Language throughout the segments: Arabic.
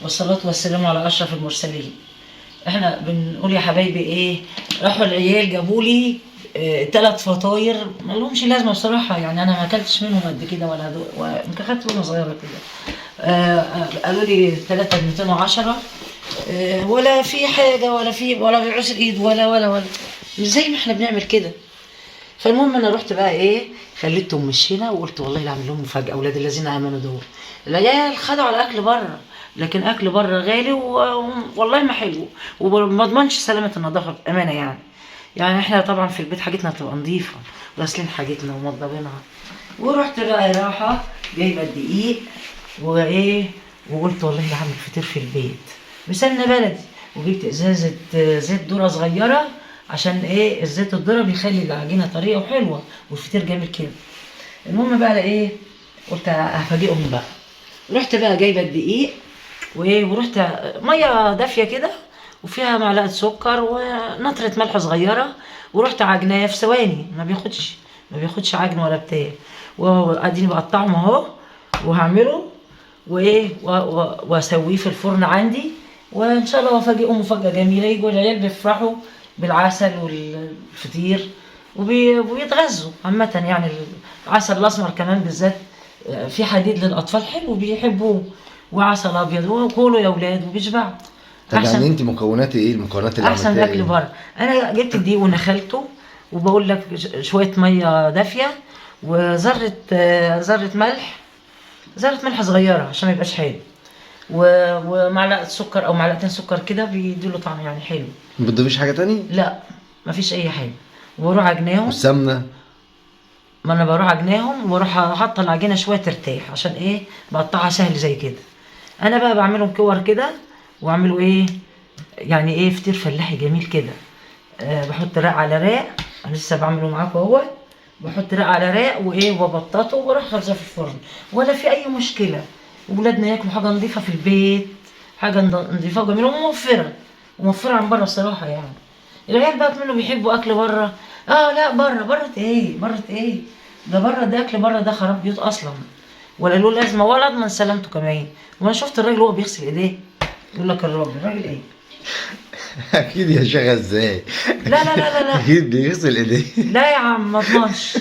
والصلاة والسلام على أشرف المرسلين. احنا بنقول يا حبايبي ايه، راحوا العيال جابوا لي 3 فطاير ما لهمش لازمه بصراحه، يعني انا ما اكلتش منهم قد كده ولا يمكن خدت منهم صغيره كده. قالوا لي 3 ب 210، ولا في حاجه ولا بيعوز الايد ولا مش زي ما احنا بنعمل كده. فالمهم انا رحت بقى ايه، خليتهم مشينا وقلت والله لا اعمل لهم مفاجاه، اولاد الذين امنوا دول. العيال خدوا على اكل بره، لكن اكل بره غالي والله ما حلو، وما اضمنش سلامه النظافه بامانه يعني. يعني احنا طبعا في البيت حاجتنا بتبقى نظيفه، غاسلين حاجتنا وموضبينها. ورحت بقى رايحه جايبه الدقيق وايه، وقلت والله لا اعمل فطير في البيت بسمنه بلدي، وجبت ازازه زيت ذره صغيره عشان ايه، الزيت الذره بيخلي العجينه طريه وحلوه والفطير جميل كده. المهم بقى ايه، قلت هفاجئهم بقى. رحت بقى جايبه الدقيق ورحت ميه دافيه كده وفيها معلقه سكر ونطره ملح صغيره، ورحت عجناه في ثواني، ما بياخدش عجن ولا بتاع. واديني بقطعهم اهو، وهعمله وايه واسويه في الفرن عندي، وان شاء الله افاجئهم مفاجاه جميله. يجوا العيال بيفرحوا بالعسل والفطير وبيتغذوا عامه يعني. العسل الاسمر كمان بالذات في حديد للاطفال حلو بيحبوه، وعسل ابيض، وكلوا يا اولاد وبيشبعوا. طب يعني انت مكونات ايه، المكونات اللي احسن عملتيها من اكل ايه؟ بره. انا جبت الدقيق ونخلته، وبقول لك شويه ميه دافيه، وذره ذره ملح صغيره عشان ما يبقاش حلو، ومعلقه سكر او معلقتين سكر كده بيدوا له طعم يعني حلو. ما بتضيفيش حاجه تاني؟ لا مفيش اي حاجه. وبروح عجناهم. والسمنه؟ ما انا بروح عجناهم واروح حاطه العجينه شويه ترتاح، عشان ايه، بقطعها سهل زي كده. انا بقى بعملهم كور كده، واعمله ايه، يعني ايه، فطير فلاحي جميل كده. بحط رق على رق، انا لسه بعمله معاكم اهو. بحط رق على رق وايه، وببططه واروح خبزه في الفرن، ولا في اي مشكله. وولادنا ياكلوا حاجه نظيفه في البيت، حاجه نظيفه وجميله وموفره عن بره الصراحه يعني. العيال بقى منه بيحبوا اكل بره. لا بره ايه، ده بره، ده اكل بره ده خراب بيوت اصلا، ولا له لازمه ولا اضمن سلامته كمان. وانا شفت الراجل وهو بيغسل ايديه، يقول لك الراجل ايه. اكيد يا شيخه، ازاي؟ لا اكيد بيغسل ايديه. لا يا عم ما اضمنش.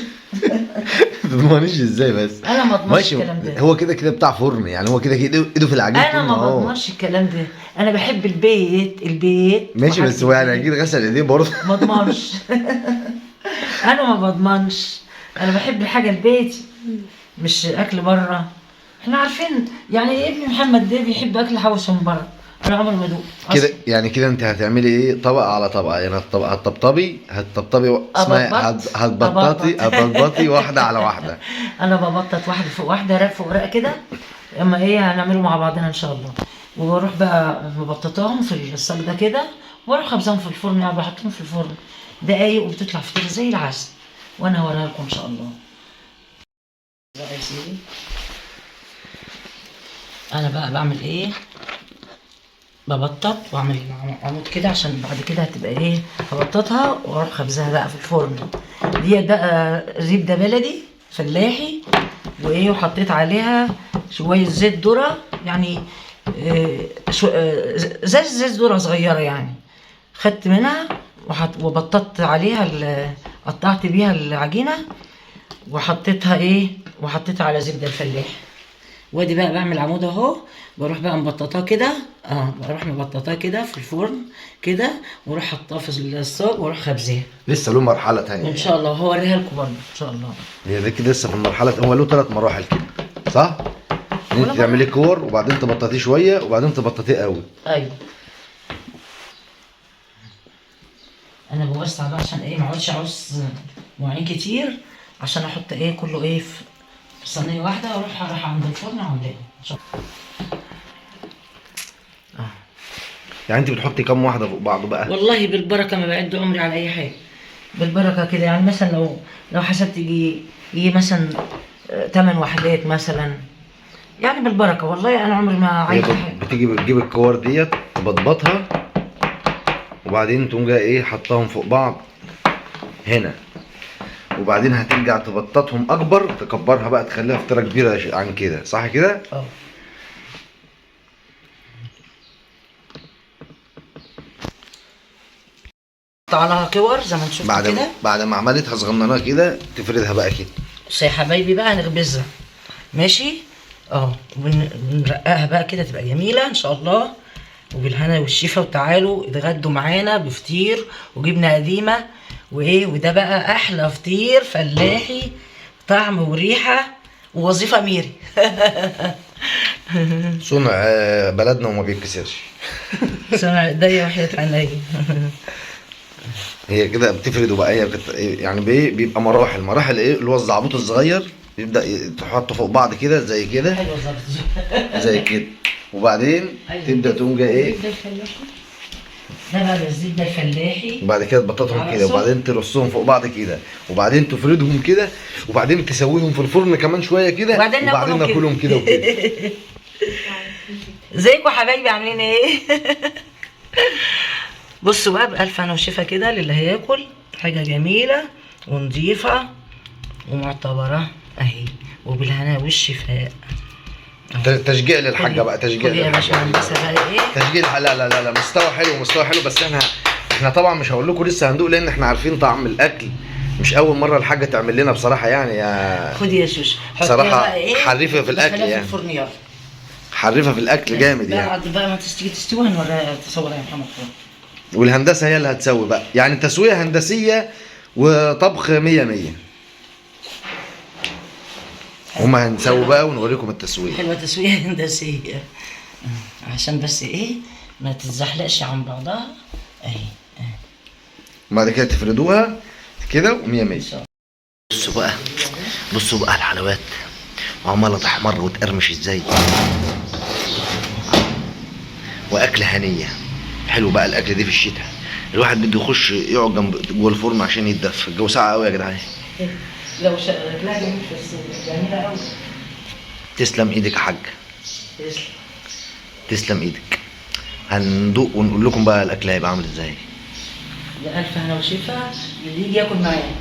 ما تضمنيش ازاي بس؟ انا ما اضمنش ماشي، الكلام ده. هو كده كده بتاع فرن، يعني هو كده كده ايده في العجين طول انا ما النهار. بضمنش الكلام ده. انا بحب البيت ماشي، وحاجة بس هو يعني البيت. اكيد غسل ايديه برضه. ما اضمنش. انا ما بضمنش. انا بحب الحاجه البيتي، مش اكل بره. احنا عارفين يعني ابني محمد ده بيحب اكل حوش من بره، انا عمري ما دوق كده يعني كده انت هتعملي ايه، طبقه على طبقه، يعني هتطبطبي اسمها هتبططي واحده على واحده. انا ببطط واحده فوق واحده، رق فوق رق كده. اما ايه هنعمله مع بعضنا ان شاء الله. وبروح بقى مبططاهم في الصاج ده كده، واروح خبزهم في الفرن، يعني بحطهم في الفرن دقايق وبتطلع فطيره زي العسل. وانا هوريها لكم ان شاء الله. بقى يا سيدي انا بقى بعمل ايه، ببطط واعمل عمود كده، عشان بعد كده هتبقى ايه، هبططها واروح خبزها بقى في الفرن. دي بقى زبده بلدي فلاحي وايه، وحطيت عليها شويه زيت ذره، يعني زيت ذره صغيره يعني. خدت منها وبططت عليها قطعت بيها العجينه، وحطيتها على زبده الفلاحي. وادي بقى بعمل عمود اهو، بروح بقى مبططاه كده، بروح مبططاه كده في الفرن كده، واروح حطاه في الصاج واروح خبزها. لسه له مرحله تانية ان شاء الله هوريها لكم برضه ان شاء الله. هي دي كده لسه في المرحله، هو له 3 مراحل كده صح؟ ان انت تعملي كور، وبعدين تبططيه شويه، وبعدين تبططيه قوي. ايوه. انا بوسع بقى عشان ايه، ما اقعدش اعوز مواعين كتير، عشان احط ايه كله ايه في صينيه واحده، واروح عند الفرن اعملها ان شاء الله. يعني انت بتحطي كام واحده فوق بعض بقى؟ والله بالبركه، ما بعد عمري على اي حاجه، بالبركه كده. يعني مثلا لو حسبت يجي مثلا 8 وحدات مثلا، يعني بالبركه. والله انا عمري ما عايزه حاجه. بتجيب الكور ديت تبطبطها، وبعدين تقوم جايه ايه، حطاهم فوق بعض هنا، وبعدين هترجع تبططهم اكبر، تكبرها بقى، تخليها فتره كبيره عن كده، صح كده؟ تقطع لها كور زي ما انت شفت كده. بعد ما عملتها صغنناها كده تفردها بقى كده. بصوا يا حبايبي بقى هنخبزها ماشي. ونرققها بقى كده تبقى جميله ان شاء الله، وبالهنا والشفا. وتعالوا اتغدوا معانا بفطير وجبنه قديمه وايه، وده بقى احلى فطير فلاحي، طعم وريحه ووظيفه ميري. صنع بلدنا وما بيتكسرش. صنع ايديا وحياة عينيا. هي كده بتفرد بقى، هي يعني بيبقى مراحل ايه، اللي هو الزعبوط الصغير بيبدا تحطه فوق بعض كده زي كده، حلوه الظبط زي كده، وبعدين تبدا تقوم جاي ايه، ده بقى الزبده الفلاحي. وبعد كده تبططهم كده، وبعدين ترصهم فوق بعض كده، وبعدين تفردهم كده، وبعدين تسويهم في الفرن كمان شويه كده، وبعدين ناكلهم كده وكده. ازيكم حبايبي عاملين ايه؟ بصوا بقى بألف هنا وشفا كده للي هياكل، حاجه جميله ونضيفه ومعتبره اهي، وبالهنا والشفاء. تشجيع للحاجه بقى، تشجيع يا باشمهندسه بقى ايه، تشجيع. لا مستوى حلو، بس احنا طبعا مش هقول لكم لسه هندوق، لان احنا عارفين طعم الاكل، مش اول مره الحاجه تعمل لنا بصراحه يعني. يا خدي يا شوش بصراحه حريفه في الاكل يعني، في الفرن يلا. حريفه في الاكل جامد يعني. بعد بقى ما تيجي تستوي هنوريها تصورها يا محمد. والهندسه هي اللي هتسوي بقى، يعني تسويه هندسيه وطبخ 100. هما هنسوي بقى ونوريكم التسويه. حلوه تسويه هندسيه عشان بس ايه ما تتزحلقش عن بعضها اهي. وبعد كده تفردوها كده و100. بصوا بقى الحلويات وعماله تحمر وتقرمش ازاي، واكله هنيه. حلو بقى الاكل دي في الشتاء، الواحد بده يخش يقعد جوه الفرن عشان يتدفى، الجو ساقع قوي يا جدعان. لو شكلها جميل في الصيف جميله قوي. تسلم ايدك يا حاج، تسلم. تسلم ايدك. هندوق ونقول لكم بقى الاكل هيبقى عامل ازاي. بألف هنا وشفا اللي يجي ياكل معايا.